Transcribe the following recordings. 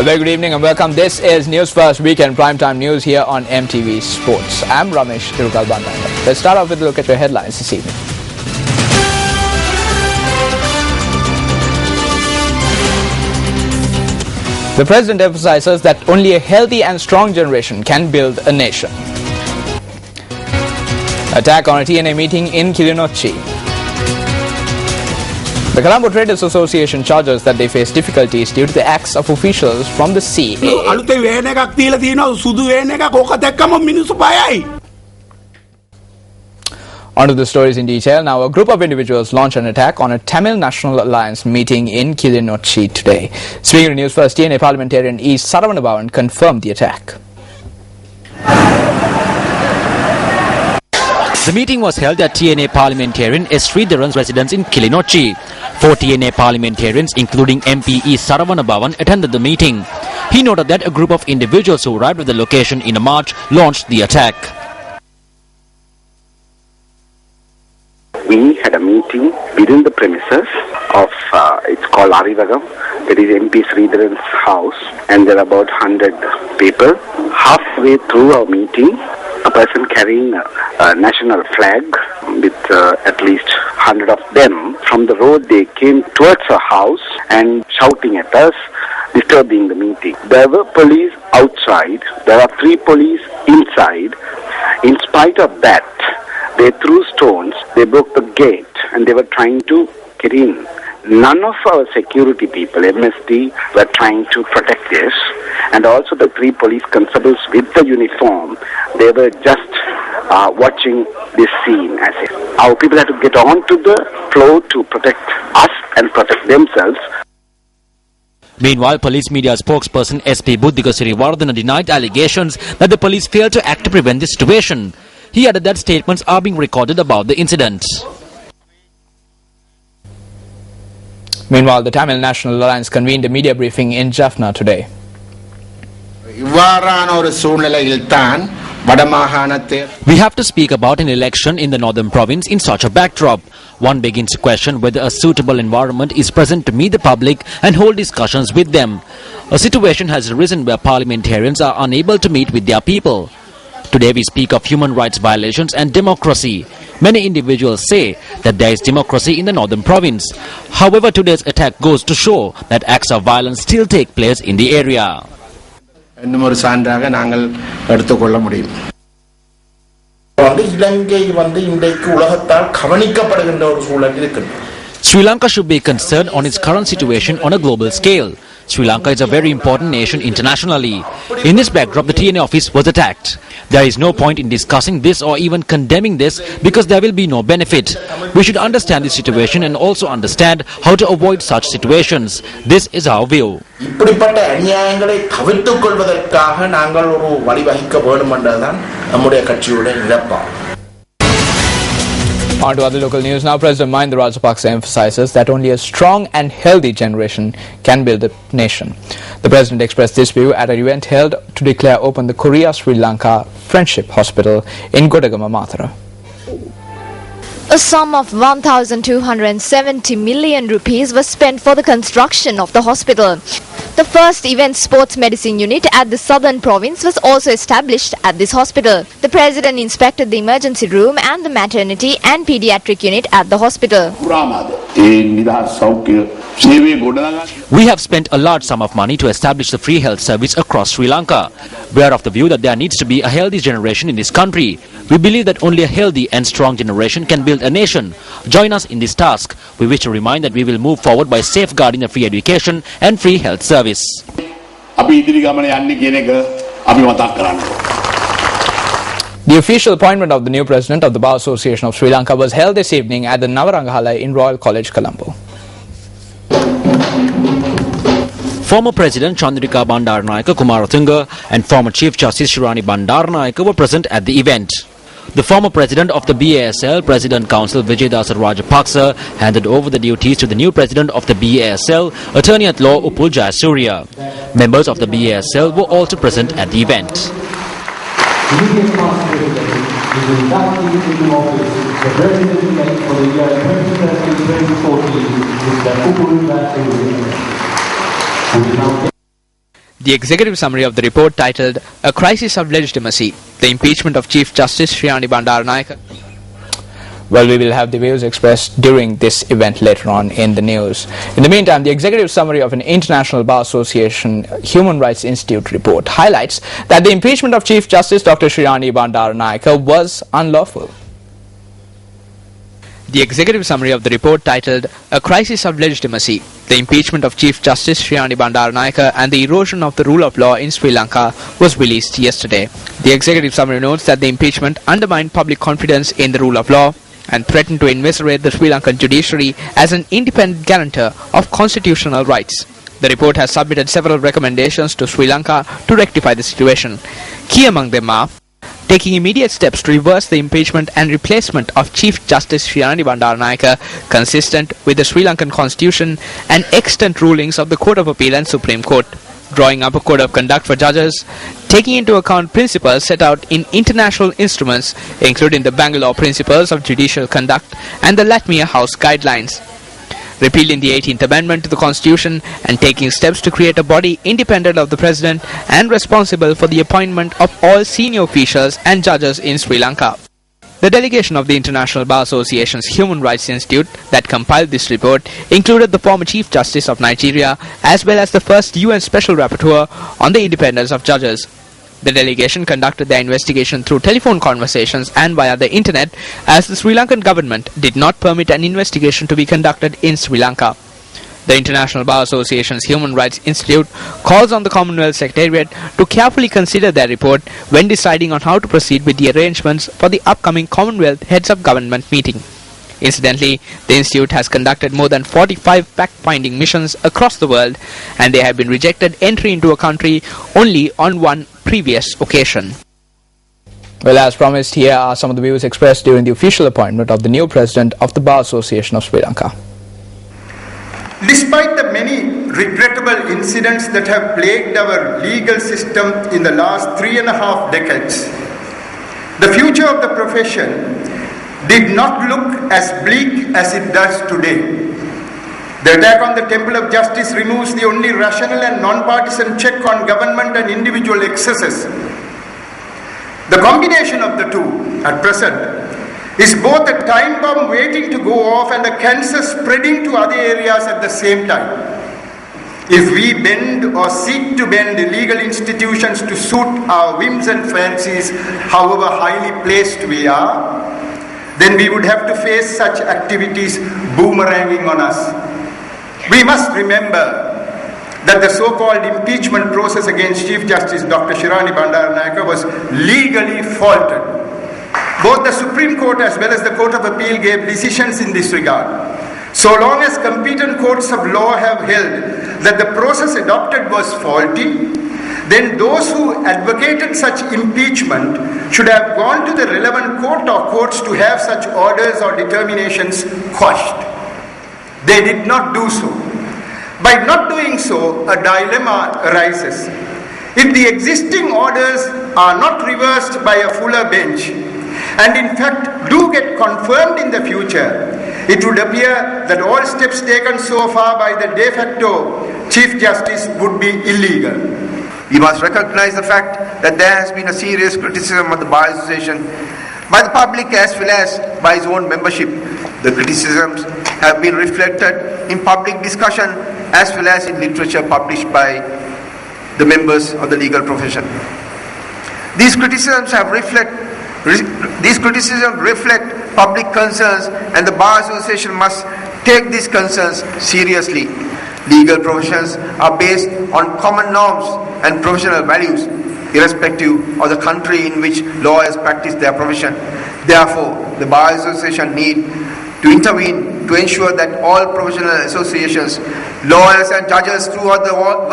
A very good evening and welcome. This is News First Weekend Primetime News here on MTV Sports. I'm Ramesh Thirukalbandanga. Let's start off with a look at your headlines this evening. The President emphasizes that only a healthy and strong generation can build a nation. Attack on a TNA meeting in Kilinochchi. The Colombo Traders Association charges that they face difficulties due to the acts of officials from the CAA. On to the stories in detail. Now, a group of individuals launched an attack on a Tamil National Alliance meeting in Kilinochchi today. Speaking to News First, TNA parliamentarian E. Saravanabavan confirmed the attack. The meeting was held at TNA parliamentarian S. Sridharan's residence in Kilinochchi. 4 TNA parliamentarians, including MP E. Saravanabavan, attended the meeting. He noted that a group of individuals who arrived at the location in a march launched the attack. We had a meeting within the premises of, it's called Arivagam. It is MP Sridharan's house, and there are about 100 people. Halfway through our meeting, a person carrying a national flag with at least 100 of them. From the road, they came towards our house and shouting at us, disturbing the meeting. There were police outside. There are 3 police inside. In spite of that, they threw stones, they broke the gate, and they were trying to get in. None of our security people, MSD, were trying to protect this. And also the 3 police constables with the uniform, they were just watching this scene as if our people had to get onto the floor to protect us and protect themselves. Meanwhile, police media spokesperson SP Buddhika Sirivardhana denied allegations that the police failed to act to prevent the situation. He added that statements are being recorded about the incident. Meanwhile, the Tamil National Alliance convened a media briefing in Jaffna today. We have to speak about an election in the northern province in such a backdrop. One begins to question whether a suitable environment is present to meet the public and hold discussions with them. A situation has arisen where parliamentarians are unable to meet with their people. Today we speak of human rights violations and democracy. Many individuals say that there is democracy in the northern province. However, today's attack goes to show that acts of violence still take place in the area. Sri Lanka should be concerned on its current situation on a global scale. Sri Lanka is a very important nation internationally. In this backdrop, the TNA office was attacked. There is no point in discussing this or even condemning this because there will be no benefit. We should understand the situation and also understand how to avoid such situations. This is our view. On to other local news now. President Mahinda Rajapaksa emphasizes that only a strong and healthy generation can build a nation. The President expressed this view at an event held to declare open the Korea-Sri Lanka Friendship Hospital in Godagama, Mathura. A sum of 1,270 million rupees was spent for the construction of the hospital. The first event sports medicine unit at the southern province was also established at this hospital. The President inspected the emergency room and the maternity and pediatric unit at the hospital. We have spent a large sum of money to establish the free health service across Sri Lanka. We are of the view that there needs to be a healthy generation in this country. We believe that only a healthy and strong generation can build a nation. Join us in this task. We wish to remind that we will move forward by safeguarding the free education and free health service. The official appointment of the new president of the Bar Association of Sri Lanka was held this evening at the Navarangahalai in Royal College, Colombo. Former President Chandrika Bandaranaike Kumaratunga and former Chief Justice Shirani Bandaranaike were present at the event. The former president of the BASL, President Council Vijayadasa Rajapaksa, handed over the duties to the new president of the BASL, Attorney at Law Upul Jayasuriya. Members of the BASL were also present at the event. The executive summary of the report titled A Crisis of Legitimacy, the Impeachment of Chief Justice Shriyani Bandaranaike. Well, we will have the views expressed during this event later on in the news. In the meantime, the executive summary of an International Bar Association Human Rights Institute report highlights that the impeachment of Chief Justice Dr. Shriyani Bandaranaike was unlawful. The executive summary of the report titled A Crisis of Legitimacy, the Impeachment of Chief Justice Shriyani Bandaranaike and the Erosion of the Rule of Law in Sri Lanka was released yesterday. The executive summary notes that the impeachment undermined public confidence in the rule of law and threatened to eviscerate the Sri Lankan judiciary as an independent guarantor of constitutional rights. The report has submitted several recommendations to Sri Lanka to rectify the situation. Key among them are taking immediate steps to reverse the impeachment and replacement of Chief Justice Shriyani Bandaranaike consistent with the Sri Lankan constitution and extant rulings of the Court of Appeal and Supreme Court, drawing up a code of conduct for judges, taking into account principles set out in international instruments, including the Bangalore Principles of Judicial Conduct and the Latmia House Guidelines, repealing the 18th Amendment to the Constitution and taking steps to create a body independent of the President and responsible for the appointment of all senior officials and judges in Sri Lanka. The delegation of the International Bar Association's Human Rights Institute that compiled this report included the former Chief Justice of Nigeria as well as the first UN Special Rapporteur on the independence of judges. The delegation conducted their investigation through telephone conversations and via the internet as the Sri Lankan government did not permit an investigation to be conducted in Sri Lanka. The International Bar Association's Human Rights Institute calls on the Commonwealth Secretariat to carefully consider their report when deciding on how to proceed with the arrangements for the upcoming Commonwealth Heads of Government meeting. Incidentally, the Institute has conducted more than 45 fact-finding missions across the world and they have been rejected entry into a country only on one previous occasion. Well, as promised, here are some of the views expressed during the official appointment of the new President of the Bar Association of Sri Lanka. Despite the many regrettable incidents that have plagued our legal system in the last 3.5 decades, the future of the profession did not look as bleak as it does today. The attack on the Temple of Justice removes the only rational and non-partisan check on government and individual excesses. The combination of the two, at present, is both a time bomb waiting to go off and a cancer spreading to other areas at the same time. If we bend or seek to bend legal institutions to suit our whims and fancies, however highly placed we are, then we would have to face such activities boomeranging on us. We must remember that the so-called impeachment process against Chief Justice Dr. Shriyani Bandaranaike was legally faulted. Both the Supreme Court as well as the Court of Appeal gave decisions in this regard. So long as competent courts of law have held that the process adopted was faulty, then those who advocated such impeachment should have gone to the relevant court or courts to have such orders or determinations quashed. They did not do so. By not doing so, a dilemma arises. If the existing orders are not reversed by a fuller bench, and in fact do get confirmed in the future, it would appear that all steps taken so far by the de facto Chief Justice would be illegal. We must recognize the fact that there has been a serious criticism of the Bar Association by the public as well as by its own membership. The criticisms have been reflected in public discussion as well as in literature published by the members of the legal profession. These criticisms reflect public concerns, and the Bar Association must take these concerns seriously. Legal professions are based on common norms and professional values, irrespective of the country in which lawyers practice their profession. Therefore, the Bar Association need to intervene to ensure that all professional associations, lawyers and judges throughout the world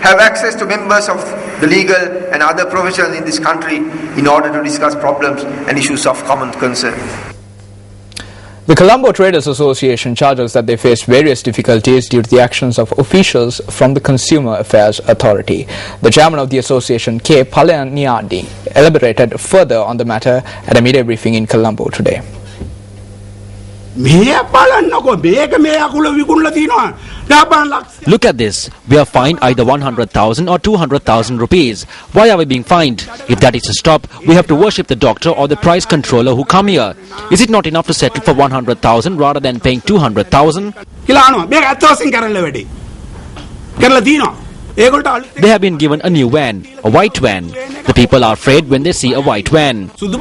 have access to members of the legal and other professions in this country in order to discuss problems and issues of common concern. The Colombo Traders Association charges that they face various difficulties due to the actions of officials from the Consumer Affairs Authority. The chairman of the association, K. Palaniadi, elaborated further on the matter at a media briefing in Colombo today. මේ බලන්නකො මේක මේ අකුල විකුණලා තිනවා Look at this. We are fined either 100,000 or 200,000 rupees. Why are we being fined? If that is to stop, we have to worship the doctor or the price controller who come here. Is it not enough to settle for 100,000 rather than paying 200,000? They have been given a new van, a white van. The people are afraid when they see a white van. When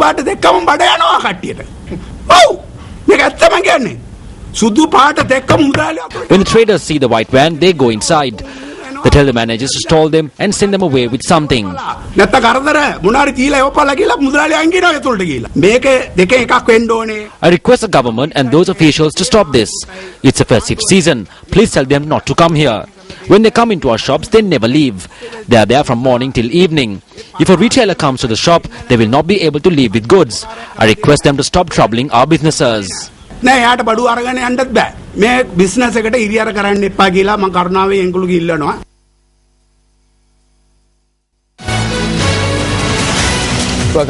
the traders see the white van, they go inside. They tell the managers to stall them and send them away with something. I request the government and those officials to stop this. It's a festive season. Please tell them not to come here. When they come into our shops, they never leave. They are there from morning till evening. If a retailer comes to the shop, they will not be able to leave with goods. I request them to stop troubling our businesses. Welcome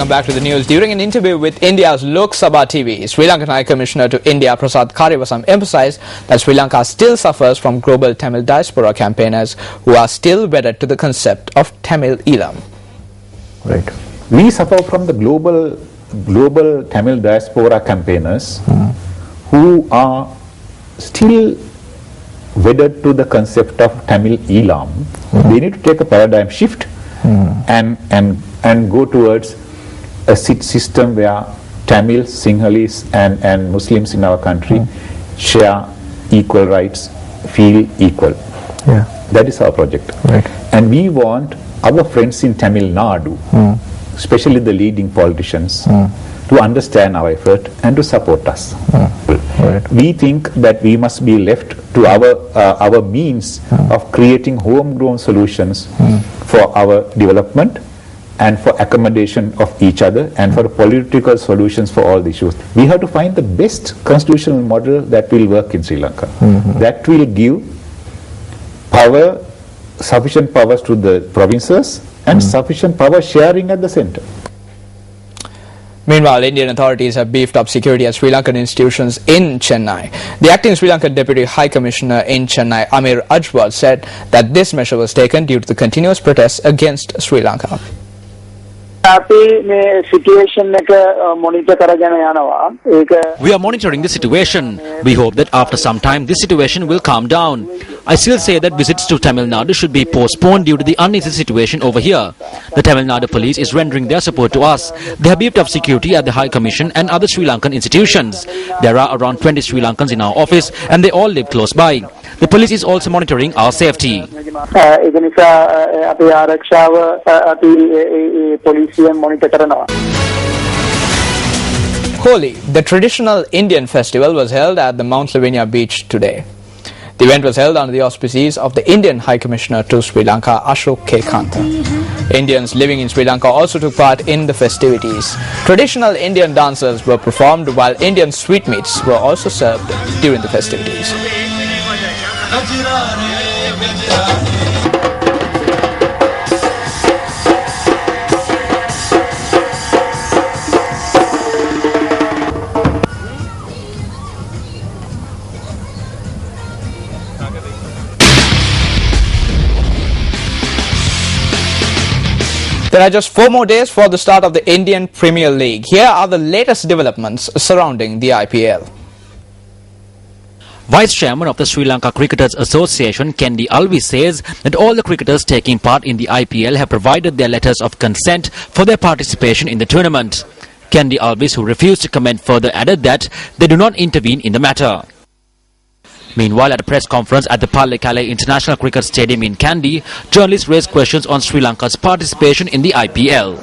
back to the news. During an interview with India's Lok Sabha TV, Sri Lankan High Commissioner to India Prasad Karivasam emphasized that Sri Lanka still suffers from global Tamil diaspora campaigners who are still wedded to the concept of Tamil Elam. Right. We suffer from the global Tamil diaspora campaigners who are still wedded to the concept of Tamil Elam. They need to take a paradigm shift and go towards a system where Tamils, Sinhalese and Muslims in our country share equal rights, feel equal. Yeah. That is our project. Right. And we want our friends in Tamil Nadu, especially the leading politicians, to understand our effort and to support us. Right. We think that we must be left to our means of creating homegrown solutions for our development and for accommodation of each other and for political solutions for all the issues. We have to find the best constitutional model that will work in Sri Lanka. That will give sufficient powers to the provinces and sufficient power sharing at the center. Meanwhile, Indian authorities have beefed up security at Sri Lankan institutions in Chennai. The acting Sri Lankan Deputy High Commissioner in Chennai, Amir Ajwal, said that this measure was taken due to the continuous protests against Sri Lanka. We are monitoring the situation. We hope that after some time this situation will calm down. I still say that visits to Tamil Nadu should be postponed due to the uneasy situation over here. The Tamil Nadu police is rendering their support to us. They have beefed up security at the High Commission and other Sri Lankan institutions. There are around 20 Sri Lankans in our office and they all live close by. The police is also monitoring our safety. Holi, the traditional Indian festival, was held at the Mount Lavinia beach today. The event was held under the auspices of the Indian High Commissioner to Sri Lanka, Ashok K. Kanta. Indians living in Sri Lanka also took part in the festivities. Traditional Indian dances were performed while Indian sweetmeats were also served during the festivities. There are just 4 more days for the start of the Indian Premier League. Here are the latest developments surrounding the IPL. Vice Chairman of the Sri Lanka Cricketers Association, Kendi Alvi, says that all the cricketers taking part in the IPL have provided their letters of consent for their participation in the tournament. Kendi Alvis, who refused to comment further, added that they do not intervene in the matter. Meanwhile, at a press conference at the Pallekele International Cricket Stadium in Kandy, journalists raised questions on Sri Lanka's participation in the IPL.